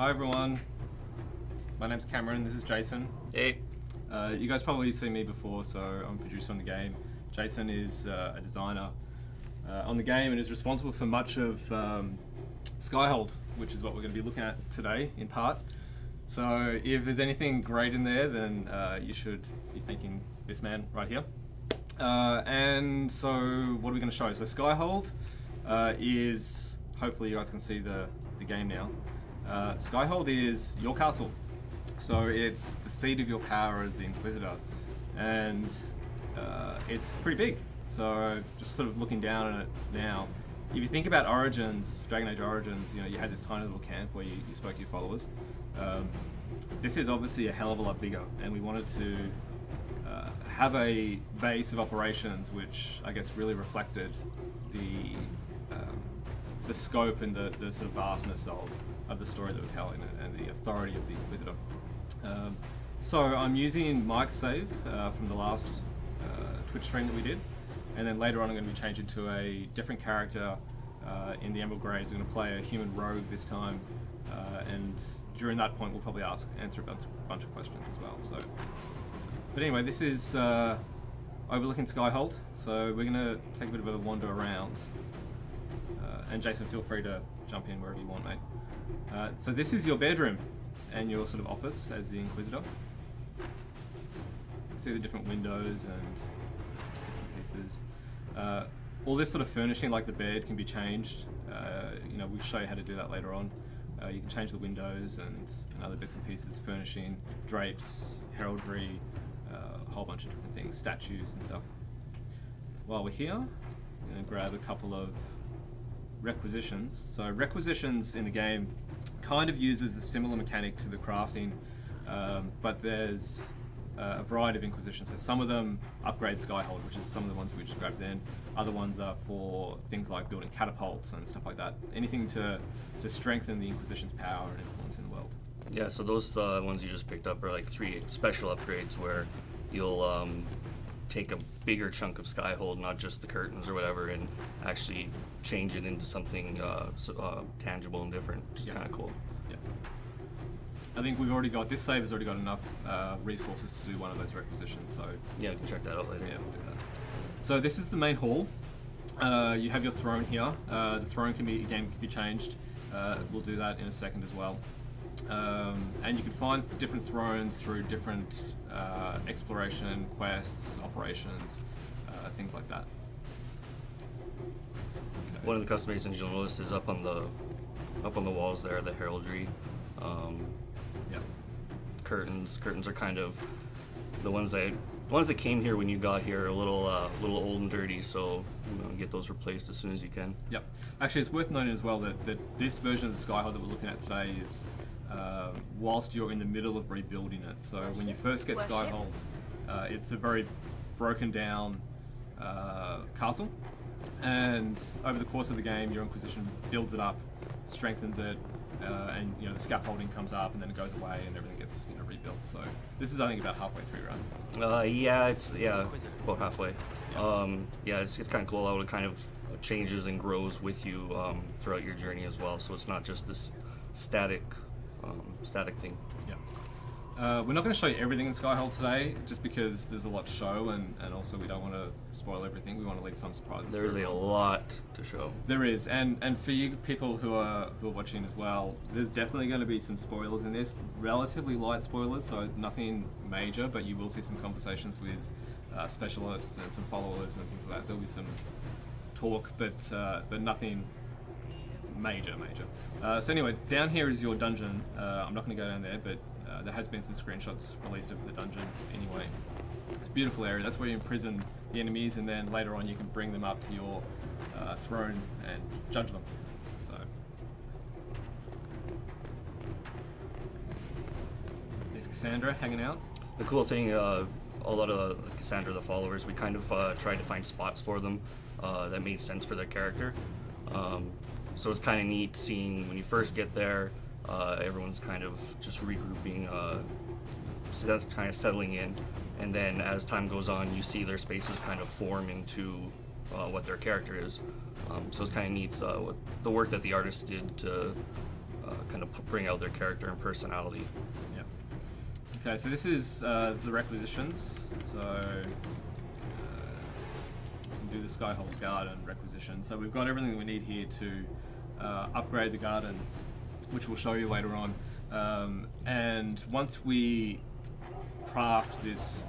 Hi everyone, my name's Cameron, this is Jason. Hey. You guys probably seen me before, so I'm a producer on the game. Jason is a designer on the game and is responsible for much of Skyhold, which is what we're going to be looking at today in part. So if there's anything great in there, then you should be thanking this man right here. And so what are we going to show? So Skyhold is, hopefully you guys can see the game now. Skyhold is your castle. So it's the seat of your power as the Inquisitor, and it's pretty big. So just sort of looking down on it now, if you think about Origins, Dragon Age Origins, you know, you had this tiny little camp where you spoke to your followers. This is obviously a hell of a lot bigger, and we wanted to have a base of operations which I guess really reflected the scope and the sort of vastness of the story that we're telling and the authority of the Inquisitor. So I'm using Mike's save from the last Twitch stream that we did, and then later on I'm going to be changing to a different character in the Emerald Graves. We're going to play a human rogue this time, and during that point we'll probably answer a bunch of questions as well. So, but anyway, this is overlooking Skyhold, so we're going to take a bit of a wander around, and Jason, feel free to jump in wherever you want, mate. So this is your bedroom and your sort of office as the Inquisitor. See the different windows and bits and pieces. All this sort of furnishing, like the bed, can be changed. You know, we'll show you how to do that later on. You can change the windows and other bits and pieces, furnishing, drapes, heraldry, a whole bunch of different things, statues and stuff. While we're here, I'm going to grab a couple of requisitions. So requisitions in the game kind of uses a similar mechanic to the crafting, but there's a variety of Inquisitions. So some of them upgrade Skyhold, which is some of the ones we just grabbed then. Other ones are for things like building catapults and stuff like that. Anything to strengthen the Inquisition's power and influence in the world. Yeah, so those ones you just picked up are like 3 special upgrades where you'll take a bigger chunk of Skyhold, not just the curtains or whatever, and actually change it into something tangible and different, which is kind of cool. Yeah. I think we've already got, this save has already got enough resources to do one of those requisitions, so... Yeah, we can check that out later. Yeah, we'll do that. So this is the main hall. You have your throne here. The throne can be changed. We'll do that in a second as well. And you can find different thrones through different exploration, quests, operations, things like that. Okay. One of the customizations you'll notice is up on the walls there, the heraldry. Yep. Curtains are kind of the ones that came here when you got here, a little old and dirty, so you know, get those replaced as soon as you can. Yep. Actually, it's worth noting as well that this version of the Skyhold that we're looking at today is whilst you're in the middle of rebuilding it. So when you first get Skyhold, it's a very broken down castle, and over the course of the game, your Inquisition builds it up, strengthens it, and you know, the scaffolding comes up, and then it goes away, and everything gets rebuilt. So this is, I think, about halfway through, right? It's about halfway. Yeah, it's kind of cool how it kind of changes and grows with you throughout your journey as well. So it's not just this static thing. Yeah. We're not going to show you everything in Skyhold today, just because there's a lot to show, and also we don't want to spoil everything. We want to leave some surprises. There's a lot to show. There is, and for you people who are watching as well, there's definitely going to be some spoilers in this. Relatively light spoilers, so nothing major, but you will see some conversations with specialists and some followers and things like that. There'll be some talk, but nothing major. So anyway, down here is your dungeon. I'm not going to go down there, but there has been some screenshots released of the dungeon anyway. It's a beautiful area. That's where you imprison the enemies, and then later on you can bring them up to your throne and judge them. So there's Cassandra hanging out. The cool thing, a lot of Cassandra, the followers, we kind of tried to find spots for them that made sense for their character. So it's kind of neat seeing when you first get there, everyone's kind of just regrouping, kind of settling in, and then as time goes on, you see their spaces kind of form into what their character is. So it's kind of neat the work that the artist did to kind of bring out their character and personality. Yeah. Okay, so this is the requisitions. So we can do the Skyhold garden requisition. So we've got everything that we need here to upgrade the garden, which we'll show you later on. And once we craft this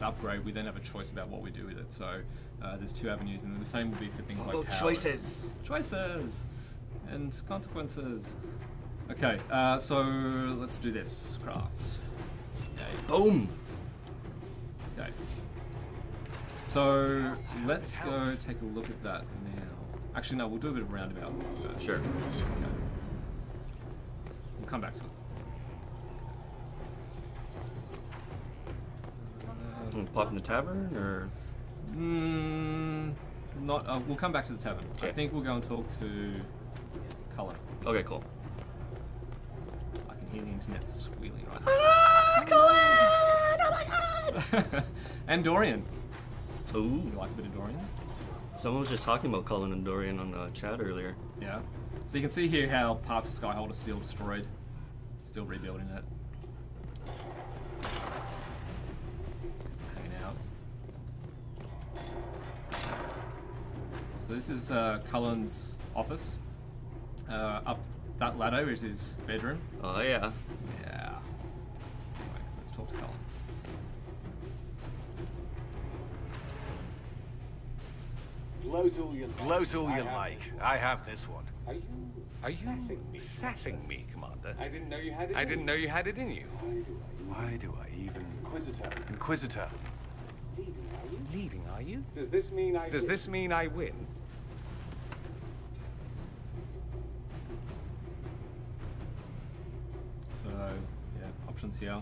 upgrade, we then have a choice about what we do with it. So there's two avenues, and the same will be for things like towers. Choices and consequences. Okay, so let's do this. Craft. Okay. Boom! Okay. So let's go take a look at that now. Actually, no, we'll do a bit of roundabout first. Sure. Okay. We'll come back to it. Pop in the tavern, or? Not. We'll come back to the tavern. Okay. I think we'll go and talk to Cullen. Okay, cool. I can hear the internet squealing right now. Ah, Colin! Oh my god! And Dorian. Ooh. You like a bit of Dorian? Someone was just talking about Cullen and Dorian on the chat earlier. Yeah. So you can see here how parts of Skyhold are still destroyed. Still rebuilding it. Hanging out. So this is Cullen's office. Up that ladder is his bedroom. Oh yeah. Yeah. Anyway, let's talk to Cullen. Blows all you like. I have this one. Are you sassing me, Commander? I didn't know you had it. I didn't know you had it in you. Why do I even? Inquisitor. Leaving, are you? Does this mean I? Does this mean I win? So, yeah, options here.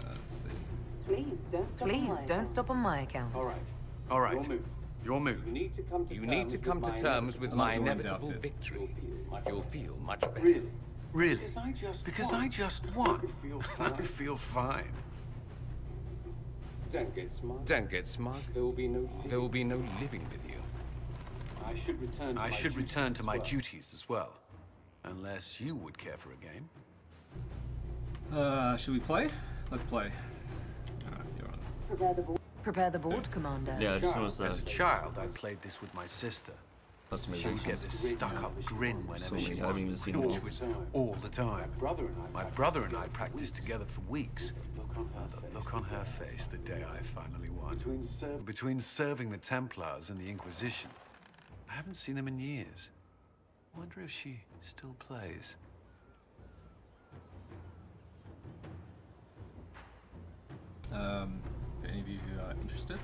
Let's see. Please don't stop on my account. All right. Your move. You need to come to terms with my inevitable victory. You'll feel much better. Really? Because I just won. I feel fine. Don't get smart. There will be no living with you. I should return to my duties as well. Unless you would care for a game. Should we play? Let's play. Alright, you're on. Prepare the board, Commander. Yeah, I just noticed that. As a child, I played this with my sister. She'd get this stuck-up grin whenever she won, which was all the time. My brother and I practiced together for weeks. The look on her face the day I finally won. Between serving the Templars and the Inquisition, I haven't seen them in years. I wonder if she still plays. For any of you who are interested.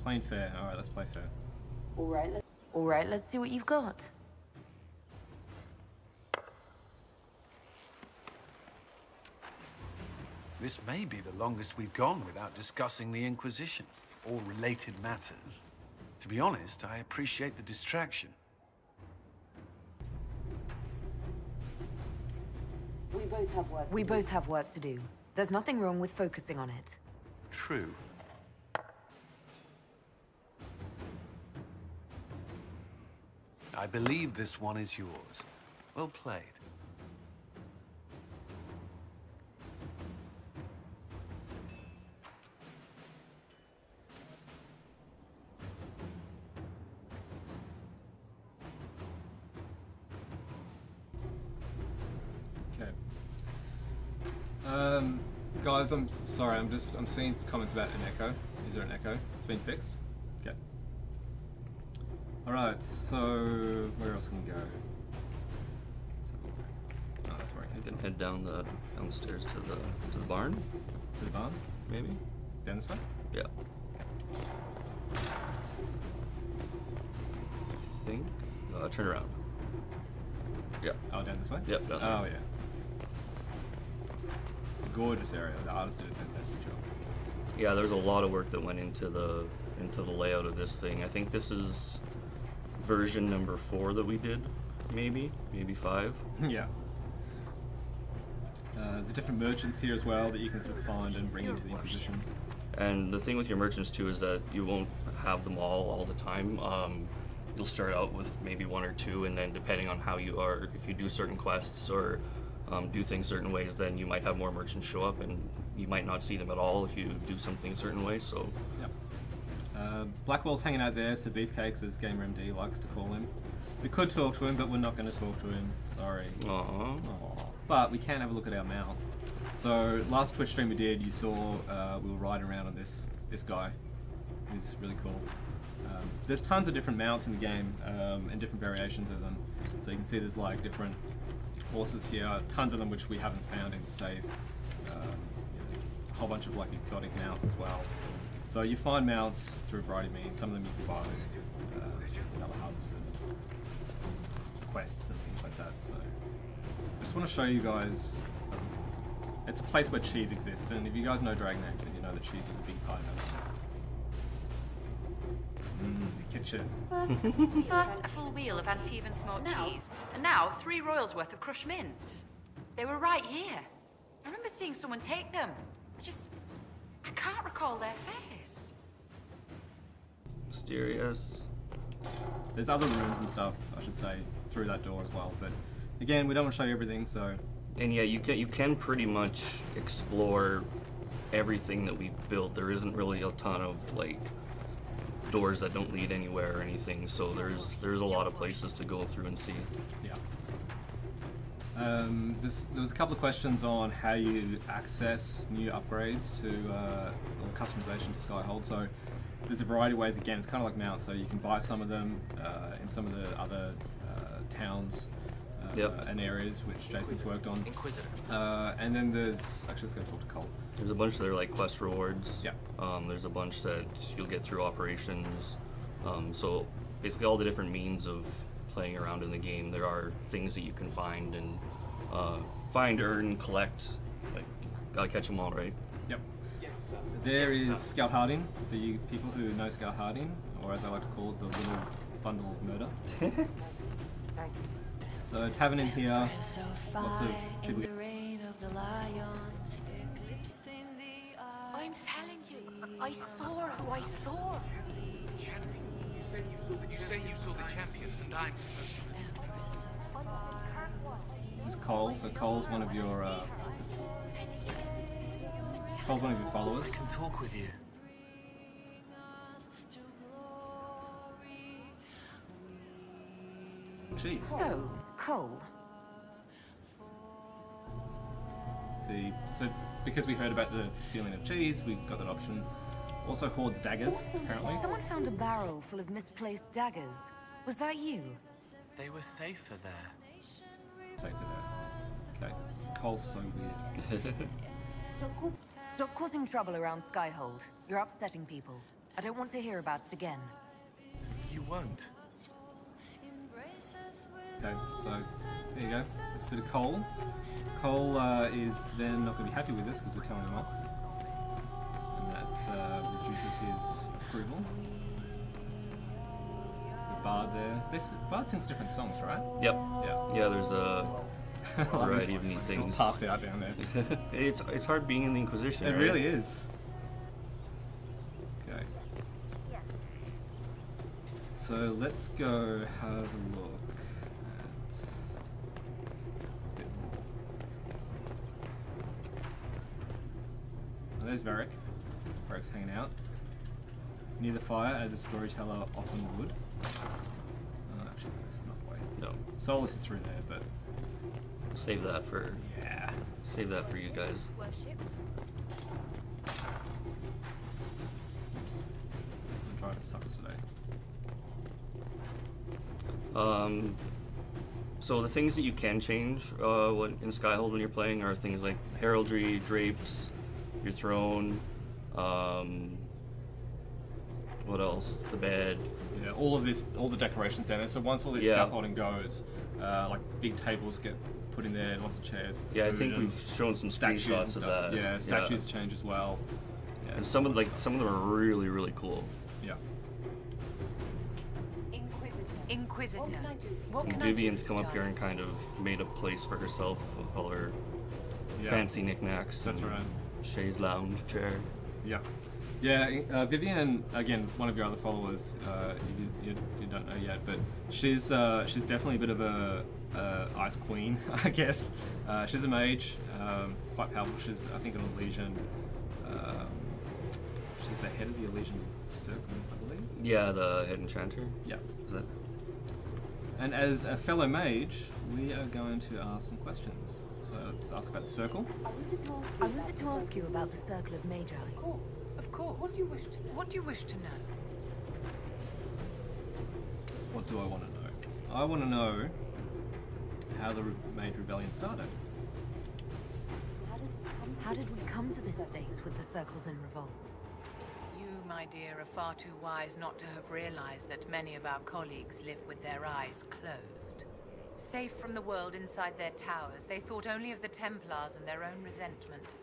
Playing fair. Alright, let's play fair. All right, let's see what you've got. This may be the longest we've gone without discussing the Inquisition or related matters. To be honest, I appreciate the distraction. We both have work to do. There's nothing wrong with focusing on it. True. I believe this one is yours. Well played. Okay. Guys, I'm sorry, I'm seeing some comments about an echo. Is there an echo? It's been fixed? Okay. Alright, so where else can we go? Let's have a look. Oh, that's where I You can can head down the stairs to the barn, to the barn? maybe. Down this way? Yeah. I think. Turn around. Yeah. Oh, down this way? Yep. Down there. Oh, yeah. It's a gorgeous area. The artist did a fantastic job. Yeah, there's a lot of work that went into the layout of this thing. I think this is version number 4 that we did, maybe 5. Yeah. There's different merchants here as well that you can sort of find and bring into the Inquisition. And the thing with your merchants too is that you won't have them all the time. you'll start out with maybe 1 or 2, and then depending on how you are, if you do certain quests or do things certain ways, then you might have more merchants show up, and you might not see them at all if you do something a certain way. So. Yep. Blackwell's hanging out there, so Beefcakes, as GamerMD likes to call him. We could talk to him, but we're not going to talk to him. Sorry. Aww. But we can have a look at our mount. So last Twitch stream we did, you saw we were riding around on this guy. He's really cool. There's tons of different mounts in the game and different variations of them. So you can see there's like different horses here, tons of them which we haven't found in the save. A whole bunch of like exotic mounts as well. So you find mounts through a variety of means. Some of them you can buy in other hubs and quests and things like that. So I just want to show you guys. It's a place where cheese exists, and if you guys know Dragon Age, then you know that cheese is a big part of it. The kitchen. First, a full wheel of Antivan smoked cheese, and now 3 royals worth of crushed mint. They were right here. I remember seeing someone take them. I can't recall their face. Mysterious. There's other rooms and stuff, I should say, through that door as well. But again, we don't want to show you everything, so. And yeah, you can pretty much explore everything that we've built. There isn't really a ton of like doors that don't lead anywhere or anything, so there's a lot of places to go through and see. Yeah. There was a couple of questions on how you access new upgrades to or customization to Skyhold. So there's a variety of ways. Again, it's kind of like mounts. So you can buy some of them in some of the other towns and areas which Jason's worked on. Inquisitor. And then there's actually, let's go talk to Cole. There's a bunch that are like quest rewards. Yeah. There's a bunch that you'll get through operations. So basically all the different means of playing around in the game, there are things that you can find and earn, collect. Like, gotta catch them all, right? Yep. There is Scout Harding, for you people who know Scout Harding, or as I like to call it, the little bundle of murder. So tavern in here, lots of people. I'm telling you, I saw who I saw. You say you saw the champion, and I'm supposed to. This is Cole. So Cole's one of your followers. I can talk with you. Cheese. So, Cole. So because we heard about the stealing of cheese, we got that option. Also hoards daggers, apparently. Someone found a barrel full of misplaced daggers. Was that you? They were safer there. Safer there. Okay. Cole's so weird. Stop causing trouble around Skyhold. You're upsetting people. I don't want to hear about it again. You won't. Okay, so there you go. Let's do the Cole. Cole is then not going to be happy with this because we're telling him off. And that reduces his approval. There's a bard there. This bard sings different songs, right? Yep. Yeah. Yeah, there's a variety of neat It's things. passed out down there. It's hard being in the Inquisition. It right? really is. Okay. So let's go have a look at a bit more. Oh, there's Varric. Varric's hanging out near the fire, as a storyteller often would. Actually, that's not the way. No. Solus is through there, but Save that for yeah. Save that for you guys. I'm driving sucks today. So the things that you can change in Skyhold when you're playing are things like heraldry, drapes, your throne, what else? The bed. Yeah, all the decorations down there. So once all this scaffolding goes, like big tables get put in there, lots of chairs. Yeah, I think we've shown some statues and screenshots of stuff. that. Yeah, statues change as well. Yeah. And some of them are really, really cool. Yeah. Inquisitor. What can Vivian's I do? come up here and kind of made a place for herself with all her fancy knickknacks. That's and right. Shay's lounge chair. Yeah. Yeah, Vivian, again, one of your other followers, you don't know yet, but she's definitely a bit of a ice queen, I guess. She's a mage, quite powerful. She's, I think, an Elysian. She's the head of the Elysian Circle, I believe. Yeah, the head enchanter. Yeah. Is that? And as a fellow mage, we are going to ask some questions. So let's ask about the circle. I wanted to ask you about the Circle of Magi. Of course. What do you wish to know? What do you wish to know? What do I want to know? I want to know how the Mage Rebellion started. How did we come to this state with the circles in revolt? You, my dear, are far too wise not to have realized that many of our colleagues live with their eyes closed. Safe from the world inside their towers, they thought only of the Templars and their own resentment.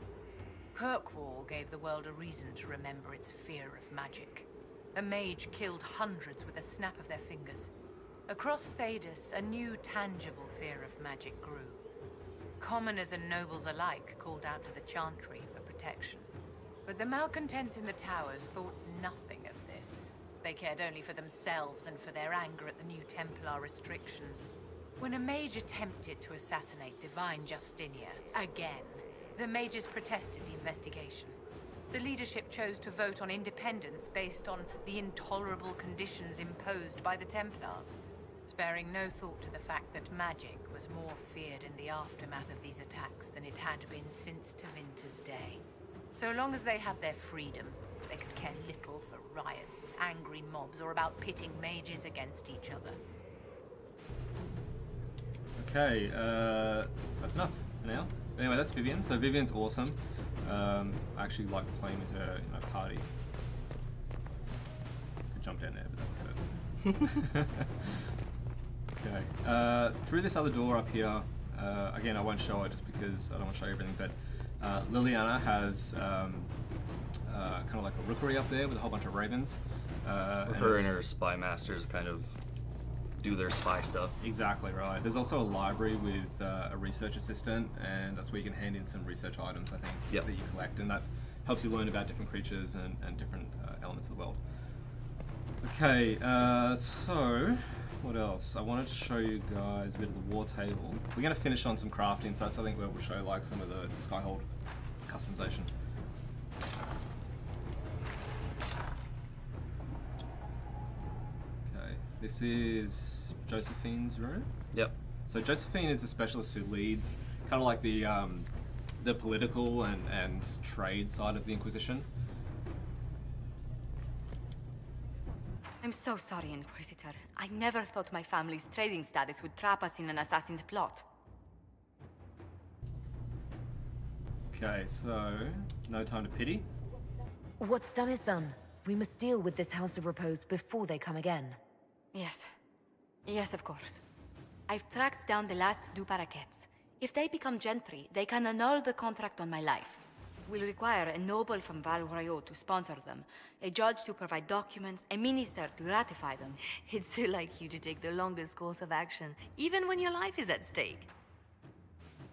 Kirkwall gave the world a reason to remember its fear of magic. A mage killed hundreds with a snap of their fingers. Across Thedas, a new, tangible fear of magic grew. Commoners and nobles alike called out to the Chantry for protection. But the malcontents in the towers thought nothing of this. They cared only for themselves and for their anger at the new Templar restrictions. When a mage attempted to assassinate Divine Justinia, again, the mages protested the investigation. The leadership chose to vote on independence based on the intolerable conditions imposed by the Templars, sparing no thought to the fact that magic was more feared in the aftermath of these attacks than it had been since Tevinter's day. So long as they had their freedom, they could care little for riots, angry mobs, or about pitting mages against each other. Okay, that's enough for now. Anyway, that's Vivian. So Vivian's awesome. I actually like playing with her in my party. Could jump down there, but that would hurt. Okay. Through this other door up here, again, I won't show it just because I don't want to show you everything, but Liliana has kind of like a rookery up there with a whole bunch of ravens. Her and her spy masters kind of do their spy stuff. Exactly right. There's also a library with a research assistant, and that's where you can hand in some research items, I think, that you collect, and that helps you learn about different creatures and different elements of the world. Okay, so what else? I wanted to show you guys a bit of the war table. We're going to finish on some crafting, so that's something where we'll show like some of the Skyhold customization. This is Josephine's room. Yep. So Josephine is the specialist who leads kind of like the political and trade side of the Inquisition. I'm so sorry, Inquisitor. I never thought my family's trading status would trap us in an assassin's plot. Okay, so no time to pity. What's done is done. We must deal with this House of Repose before they come again. Yes. Yes, of course. I've tracked down the last two paraquets. If they become gentry, they can annul the contract on my life. We'll require a noble from Val Royaux to sponsor them, a judge to provide documents, a minister to ratify them. It's so like you to take the longest course of action, even when your life is at stake.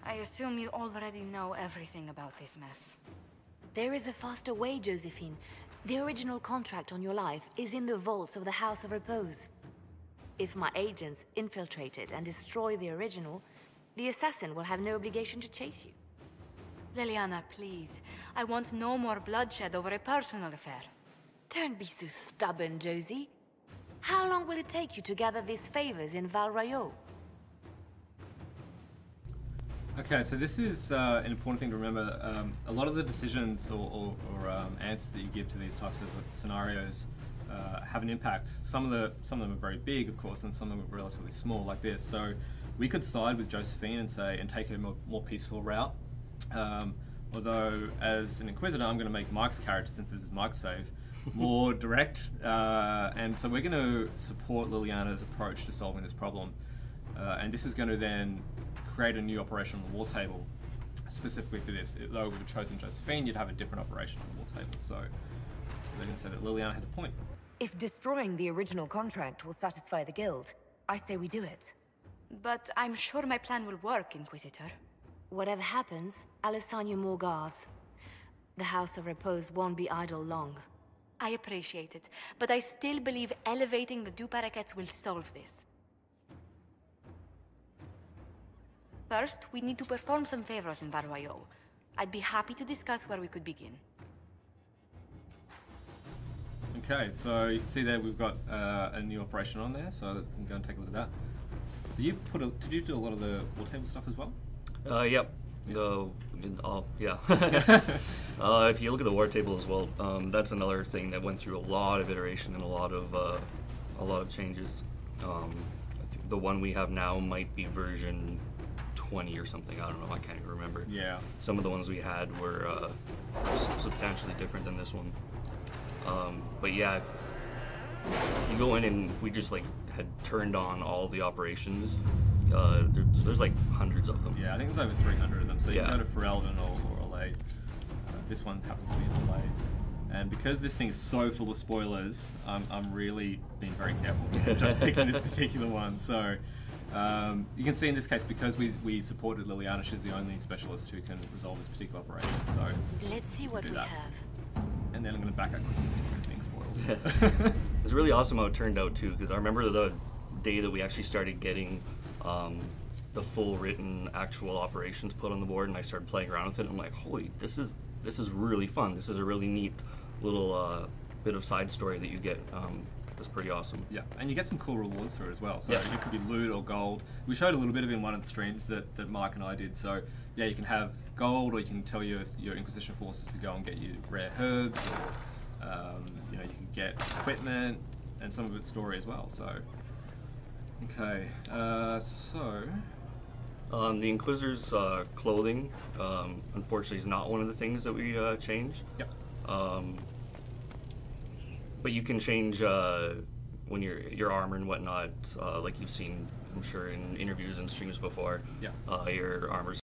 I assume you already know everything about this mess. There is a faster way, Josephine. The original contract on your life is in the vaults of the House of Repose. If my agents infiltrate it and destroy the original, the assassin will have no obligation to chase you. Liliana, please. I want no more bloodshed over a personal affair. Don't be so stubborn, Josie. How long will it take you to gather these favors in Val Royaux? Okay, so this is an important thing to remember. A lot of the decisions or answers that you give to these types of scenarios have an impact. Some of them are very big, of course, and some of them are relatively small, like this. So we could side with Josephine and say and take a more peaceful route. Although, as an Inquisitor, I'm going to make Mike's character, since this is Mike's save, more direct. And so we're going to support Liliana's approach to solving this problem. And this is going to then create a new operation on the war table specifically for this. Though we've chosen Josephine, you'd have a different operation on the war table. So they're going to say that Liliana has a point. If destroying the original contract will satisfy the guild, I say we do it. But I'm sure my plan will work, Inquisitor. Whatever happens, I'll assign you more guards. The House of Repose won't be idle long. I appreciate it, but I still believe elevating the deux paraquets will solve this. First, we need to perform some favors in Val Royeaux. I'd be happy to discuss where we could begin. Okay, so you can see there we've got a new operation on there, so we can go and take a look at that. So you did you do a lot of the war table stuff as well? Yep. Yeah. If you look at the war table as well, that's another thing that went through a lot of iteration and a lot of changes. I think the one we have now might be version 20 or something. I don't know. I can't even remember. Yeah. Some of the ones we had were substantially different than this one. But yeah, if you go in and if we just like had turned on all the operations, there's like hundreds of them. Yeah, I think there's over 300 of them. So you Yeah. can go to Ferelden or Olay. This one happens to be in Olay. And because this thing is so full of spoilers, I'm really being very careful just picking this particular one. So you can see in this case, because we supported Liliana, she's the only specialist who can resolve this particular operation. So Let's see what we have. And then I'm going to back up everything spoils. It's really awesome how it turned out too, because I remember the day that we actually started getting the full written actual operations put on the board, and I started playing around with it. And I'm like, holy, this is really fun. This is a really neat little bit of side story that you get. That's pretty awesome. Yeah, and you get some cool rewards for it as well. So yeah. It could be loot or gold. We showed a little bit of it in one of the streams that Mike and I did. So yeah, you can have gold, or you can tell your Inquisition forces to go and get you rare herbs, or you can get equipment, and some of it's story as well. So okay, the Inquisitor's clothing, unfortunately, is not one of the things that we changed. Yep. But you can change when your armor and whatnot, like you've seen, I'm sure, in interviews and streams before. Yeah. Your armor's